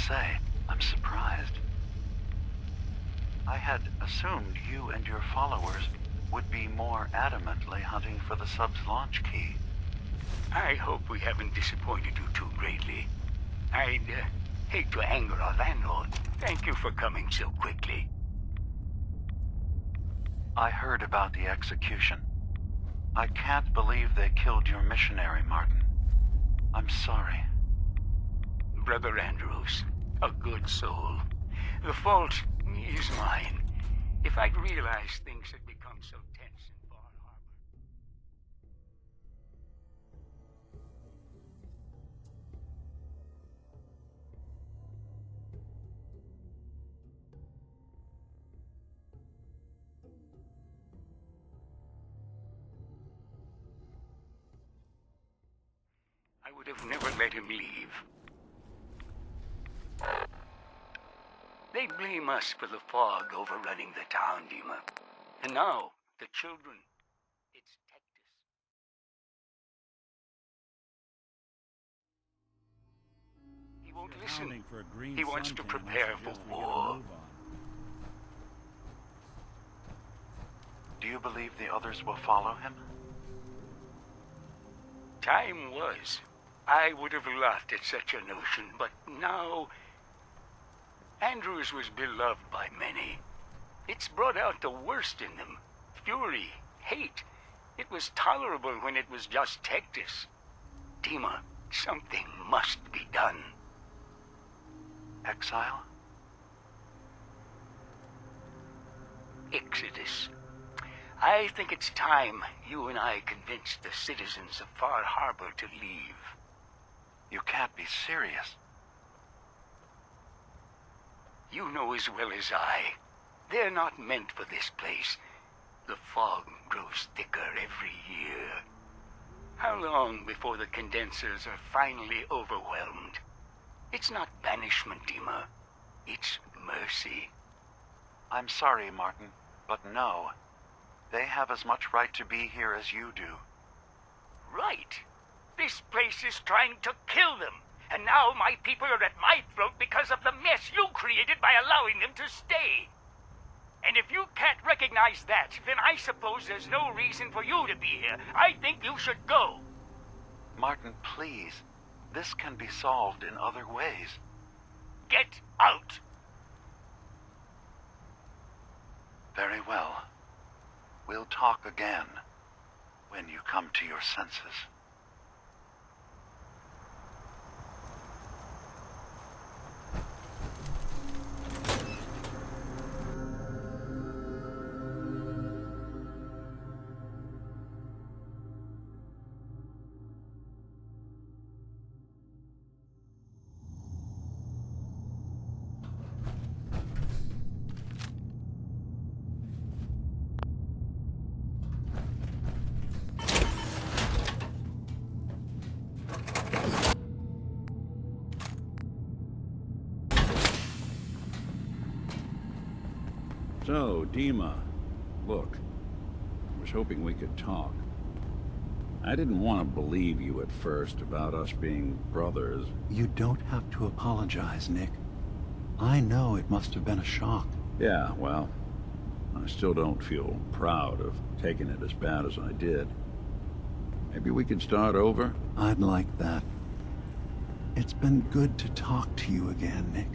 Say, I'm surprised. I had assumed you and your followers would be more adamantly hunting for the sub's launch key. I hope we haven't disappointed you too greatly. I'd hate to anger our landlord. Thank you for coming so quickly. I heard about the execution. I can't believe they killed your missionary, Martin. I'm sorry. Brother Andrews, a good soul. The fault is mine. If I'd realized things had become so tense in Bar Harbor. I would have never let him leave. They blame us for the fog overrunning the town, Dima. And now, the children, it's Tectus. He won't listen. He wants to prepare for war. Do you believe the others will follow him? Time was. I would have laughed at such a notion, but now Andrews was beloved by many. It's brought out the worst in them. Fury, hate. It was tolerable when it was just Tectus. Dima, something must be done. Exile? Exodus. I think it's time you and I convinced the citizens of Far Harbor to leave. You can't be serious. You know as well as I, they're not meant for this place. The fog grows thicker every year. How long before the condensers are finally overwhelmed? It's not banishment, Dima. It's mercy. I'm sorry, Martin, but no. They have as much right to be here as you do. Right. This place is trying to kill them. And now my people are at my throat because of the mess you created by allowing them to stay. And if you can't recognize that, then I suppose there's no reason for you to be here. I think you should go. Martin, please. This can be solved in other ways. Get out! Very well. We'll talk again when you come to your senses. So, Dima, look, I was hoping we could talk. I didn't want to believe you at first about us being brothers. You don't have to apologize, Nick. I know it must have been a shock. Yeah, well, I still don't feel proud of taking it as bad as I did. Maybe we could start over? I'd like that. It's been good to talk to you again, Nick.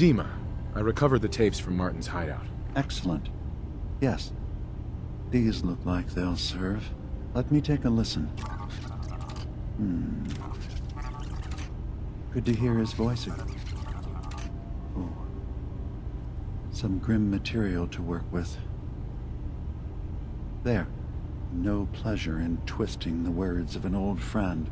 Dima. I recovered the tapes from Martin's hideout. Excellent. Yes. These look like they'll serve. Let me take a listen. Good to hear his voice again. Oh. Some grim material to work with. There. No pleasure in twisting the words of an old friend.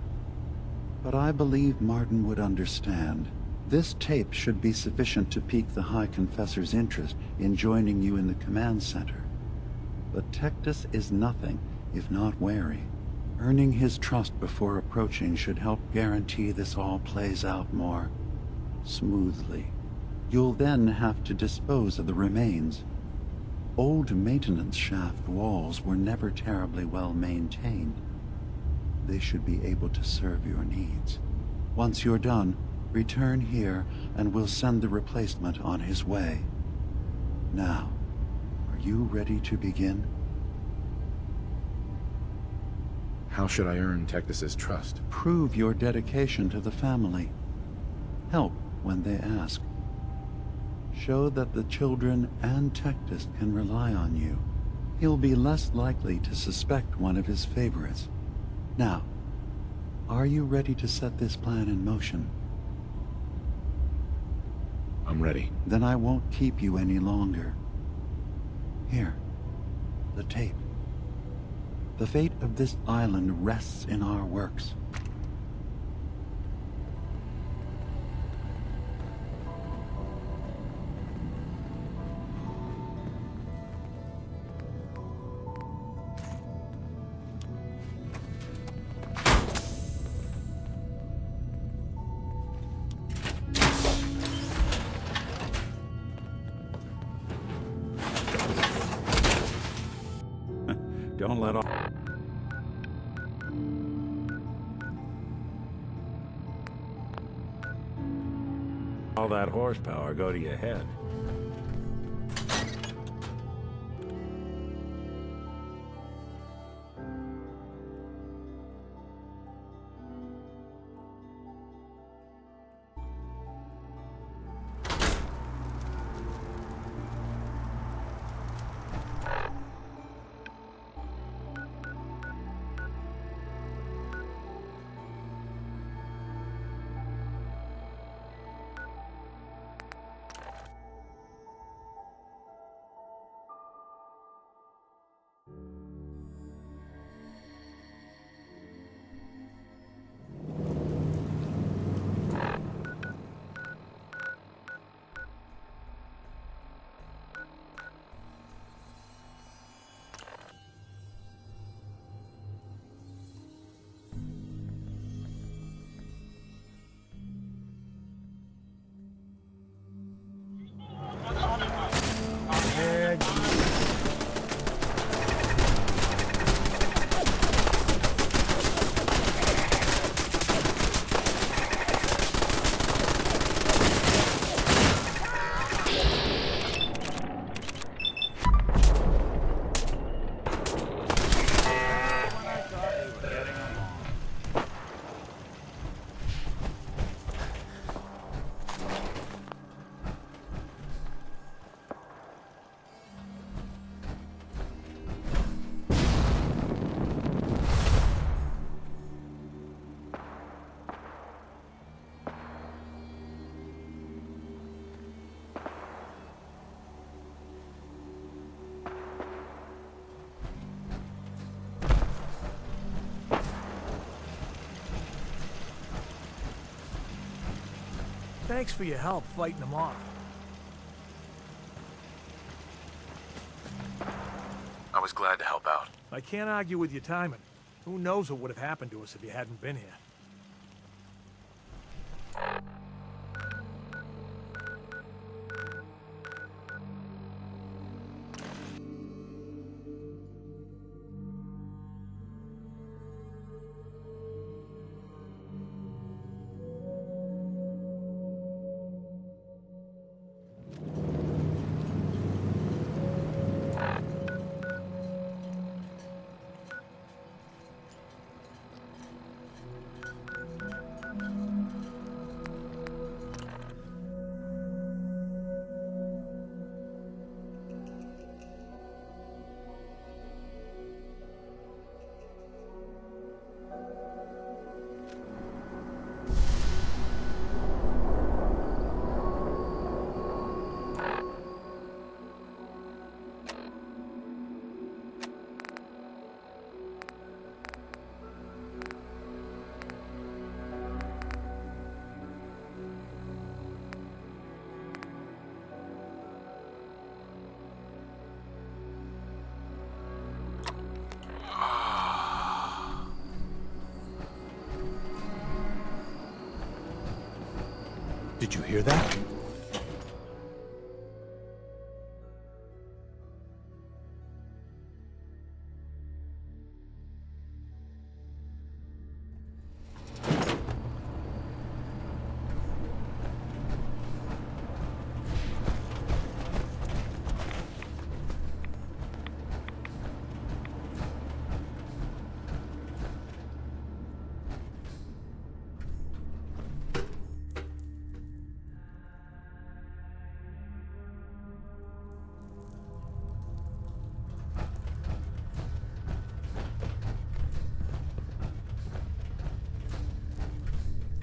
But I believe Martin would understand. This tape should be sufficient to pique the High Confessor's interest in joining you in the command center. But Tectus is nothing if not wary. Earning his trust before approaching should help guarantee this all plays out more smoothly. You'll then have to dispose of the remains. Old maintenance shaft walls were never terribly well maintained. They should be able to serve your needs. Once you're done, return here and we'll send the replacement on his way. Now, are you ready to begin? How should I earn Tectus's trust? Prove your dedication to the family. Help when they ask. Show that the children and Tectus can rely on you. He'll be less likely to suspect one of his favorites. Now, are you ready to set this plan in motion? I'm ready. Then I won't keep you any longer. Here, the tape. The fate of this island rests in our works. Don't let all that horsepower go to your head. Thanks for your help fighting them off. I was glad to help out. I can't argue with your timing. Who knows what would have happened to us if you hadn't been here. Did you hear that?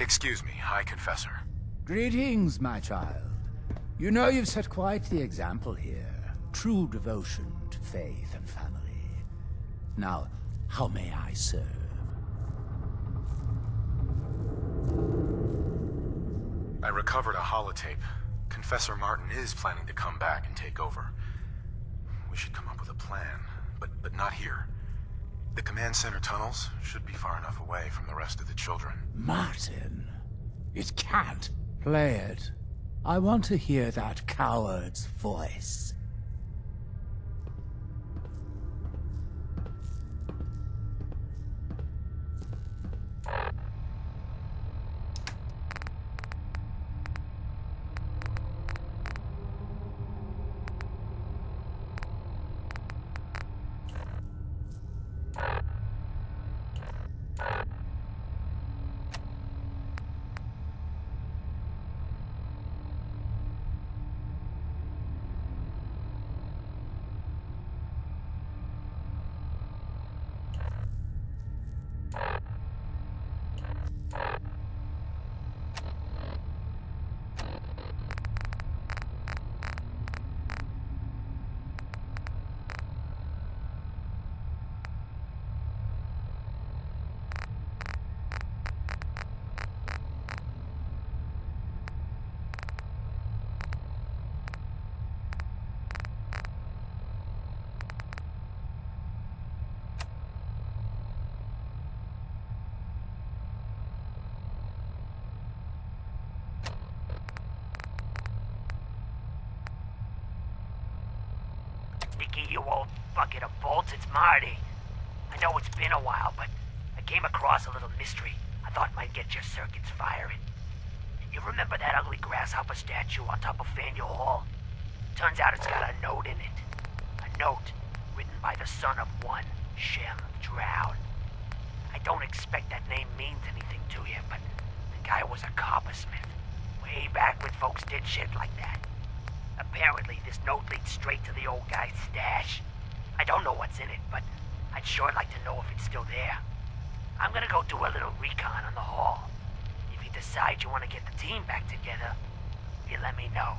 Excuse me, High Confessor. Greetings, my child. You know you've set quite the example here. True devotion to faith and family. Now, how may I serve? I recovered a holotape. Confessor Martin is planning to come back and take over. We should come up with a plan, but not here. The command center tunnels should be far enough away from the rest of the children. Martin, it can't. Play it. I want to hear that coward's voice. Nicky, you old bucket of bolts, it's Marty. I know it's been a while, but I came across a little mystery I thought might get your circuits firing. You remember that ugly grasshopper statue on top of Faneuil Hall? Turns out it's got a note in it. A note written by the son of one Shem Drown. I don't expect that name means anything to you, but the guy was a coppersmith. Way back when folks did shit like that. Apparently, this note leads straight to the old guy's stash. I don't know what's in it, but I'd sure like to know if it's still there. I'm gonna go do a little recon on the hall. If you decide you want to get the team back together, you let me know.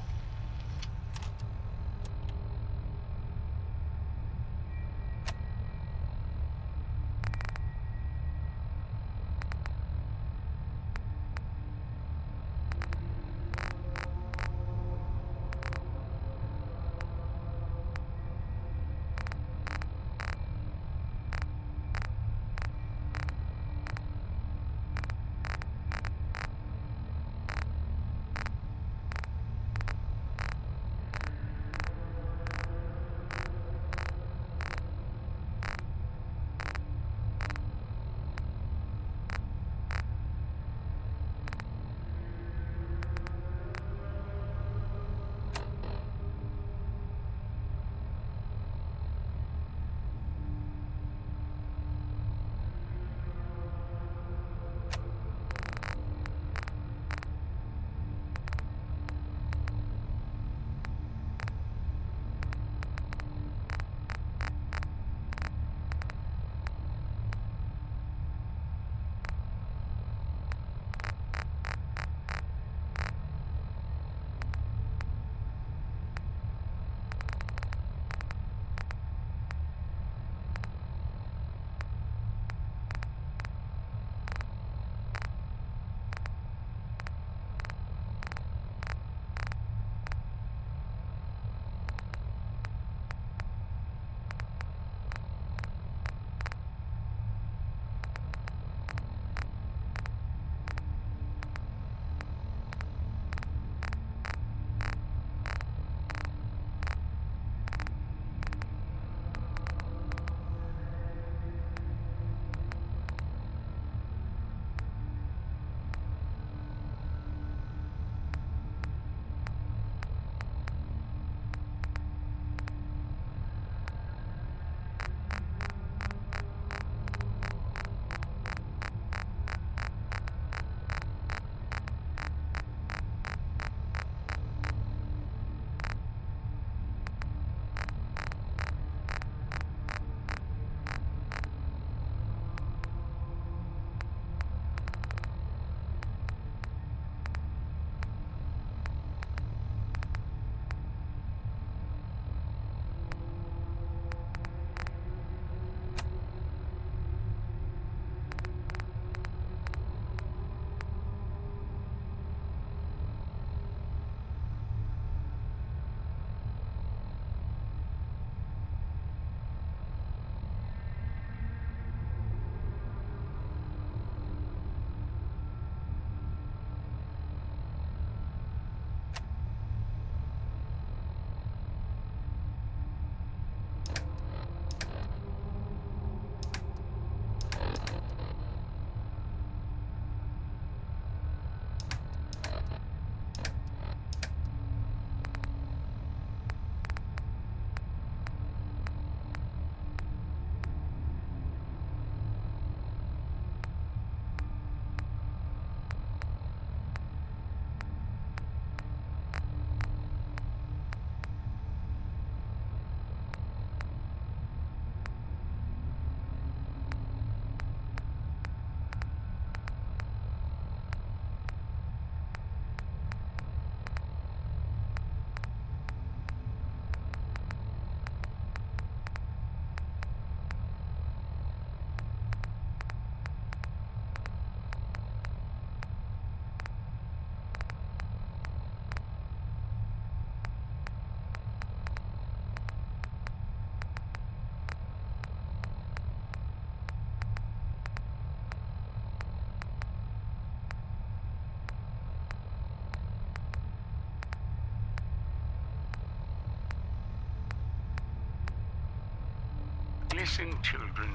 Listen, children.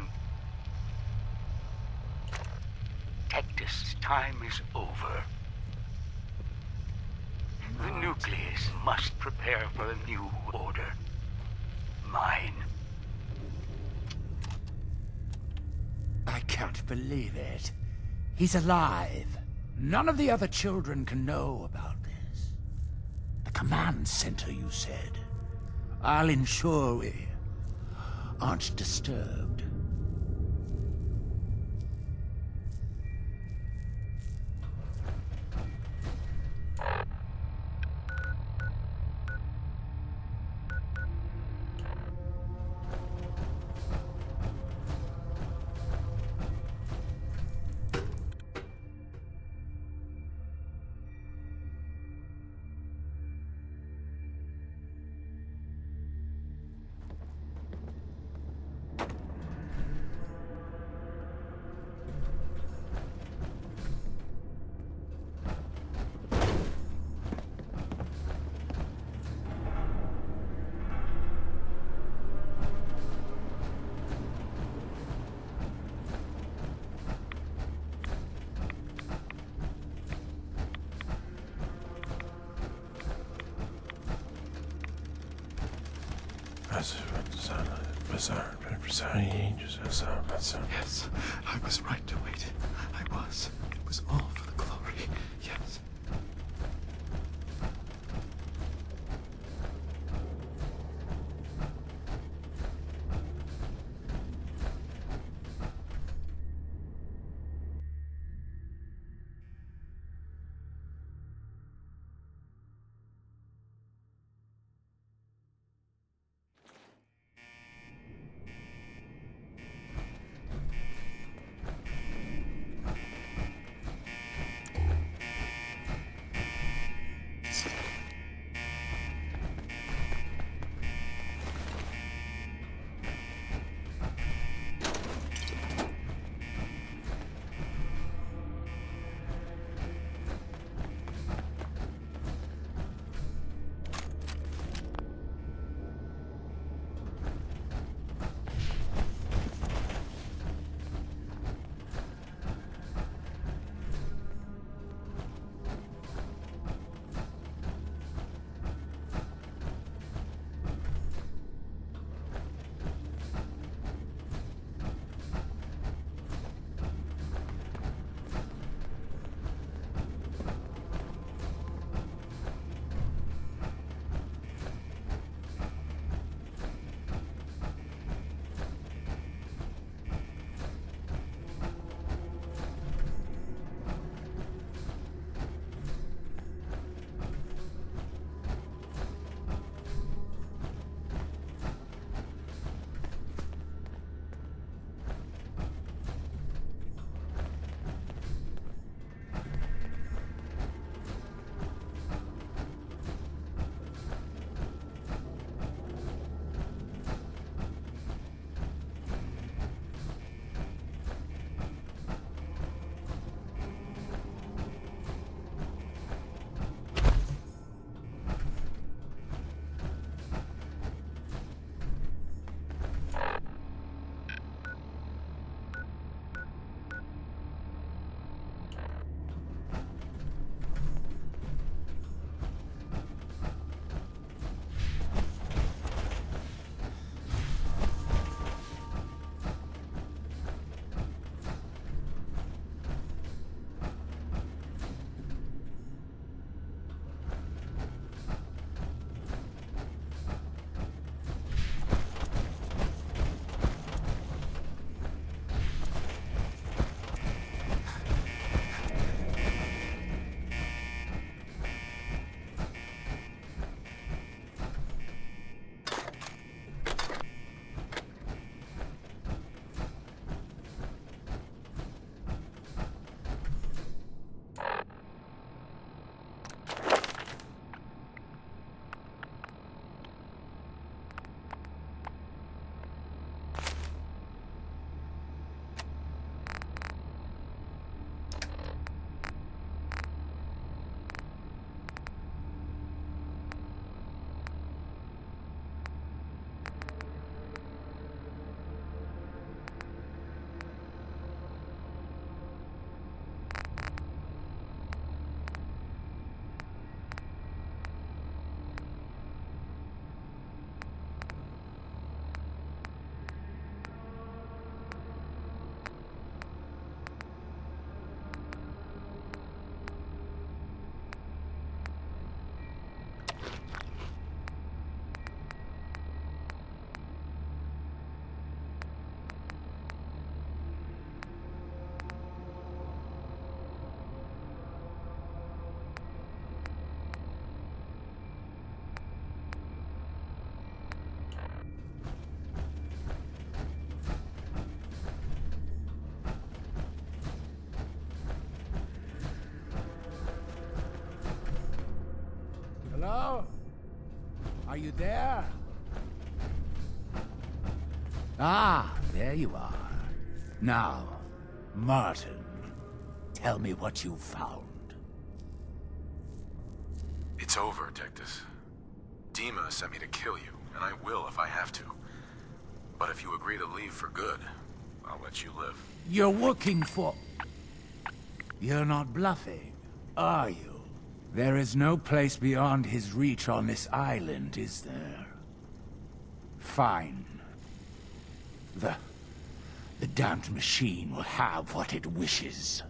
Tectus' time is over. The nucleus must prepare for a new order. Mine. I can't believe it. He's alive. None of the other children can know about this. The command center, you said. I'll ensure we aren't disturbed. Yes, I was right to wait. I was. It was all for the glory. Yes. Hello? Are you there? Ah, there you are. Now, Martin, tell me what you found. It's over, Tectus. Dima sent me to kill you, and I will if I have to. But if you agree to leave for good, I'll let you live. You're working for... You're not bluffing, are you? There is no place beyond his reach on this island, is there? Fine. The damned machine will have what it wishes.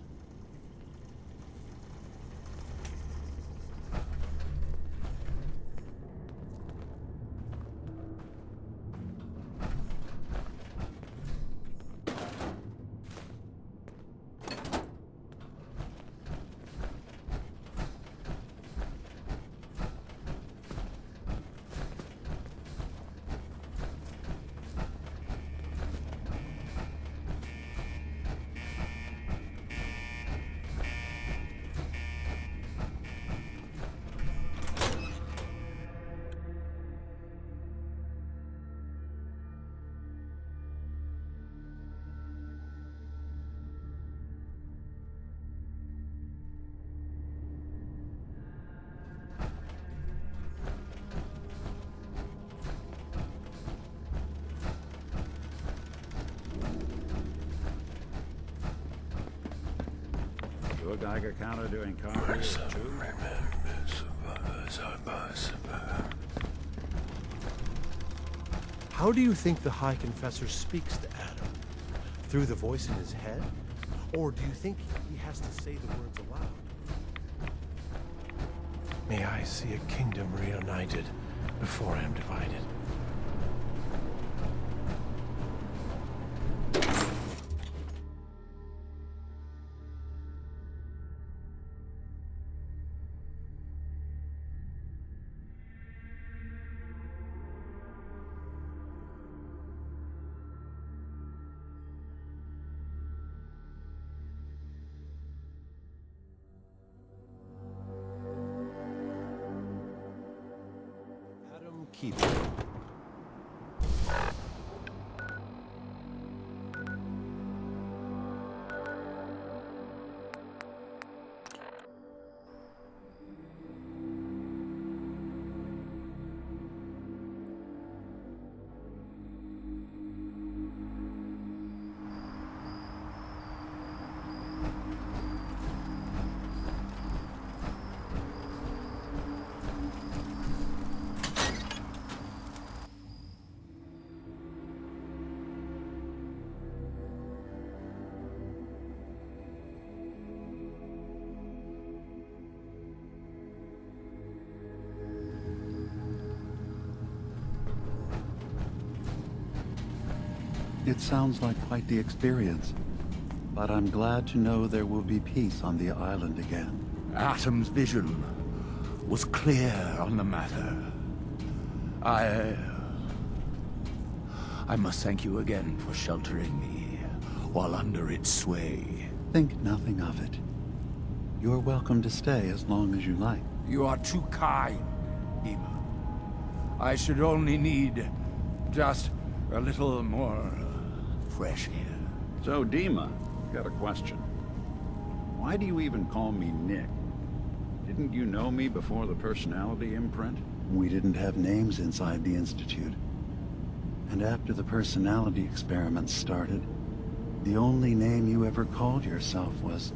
Your Geiger counter doing cartwheels too? How do you think the High Confessor speaks to Adam? Through the voice in his head? Or do you think he has to say the words aloud? May I see a kingdom reunited before I am divided. Keep it. It sounds like quite the experience, but I'm glad to know there will be peace on the island again. Atom's vision was clear on the matter. I must thank you again for sheltering me while under its sway. Think nothing of it. You're welcome to stay as long as you like. You are too kind, Dima. I should only need just a little more fresh air. So, Dima, got a question. Why do you even call me Nick? Didn't you know me before the personality imprint? We didn't have names inside the Institute. And after the personality experiments started, the only name you ever called yourself was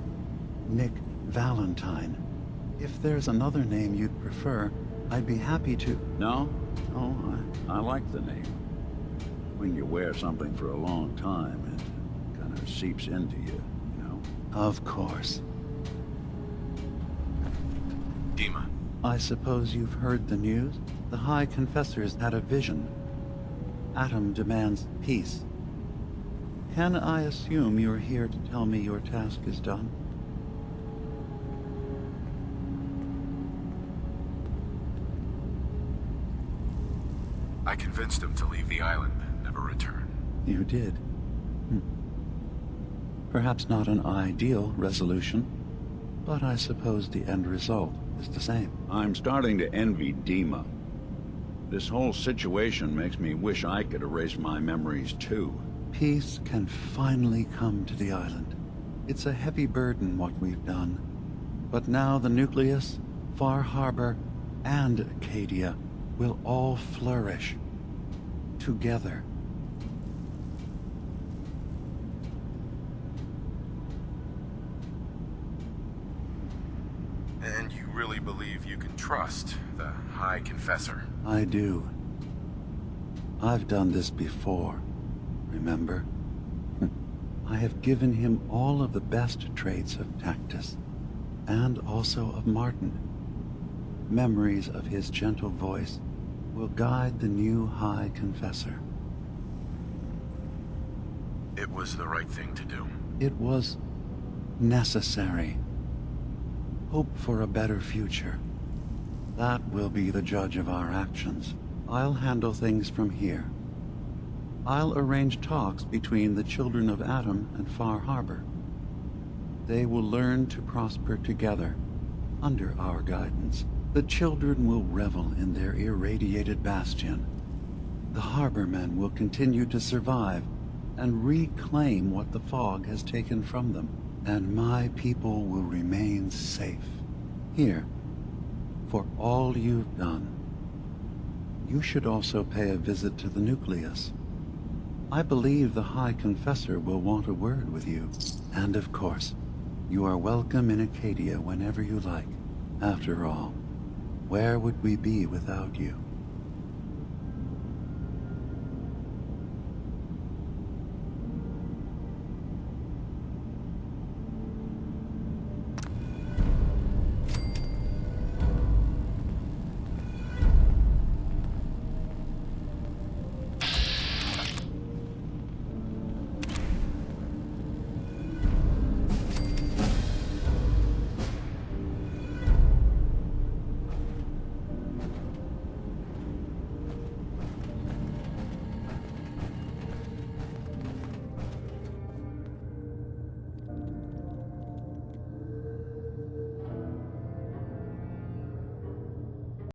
Nick Valentine. If there's another name you'd prefer, I'd be happy to... No? Oh, I like the name. When you wear something for a long time, it kind of seeps into you, you know? Of course. Dima. I suppose you've heard the news? The High Confessor's had a vision. Atom demands peace. Can I assume you're here to tell me your task is done? I convinced him to leave the island and never return. You did. Perhaps not an ideal resolution, but I suppose the end result is the same. I'm starting to envy Dima. This whole situation makes me wish I could erase my memories too. Peace can finally come to the island. It's a heavy burden what we've done. But now the Nucleus, Far Harbor, and Acadia will all flourish together. And you really believe you can trust the High Confessor? I do. I've done this before, remember? I have given him all of the best traits of Tactus, and also of Martin. Memories of his gentle voice will guide the new High Confessor. It was the right thing to do. It was necessary. Hope for a better future. That will be the judge of our actions. I'll handle things from here. I'll arrange talks between the children of Adam and Far Harbor. They will learn to prosper together under our guidance. The children will revel in their irradiated bastion. The harbormen will continue to survive and reclaim what the fog has taken from them. And my people will remain safe. Here, for all you've done. You should also pay a visit to the Nucleus. I believe the High Confessor will want a word with you. And of course, you are welcome in Acadia whenever you like. After all, where would we be without you?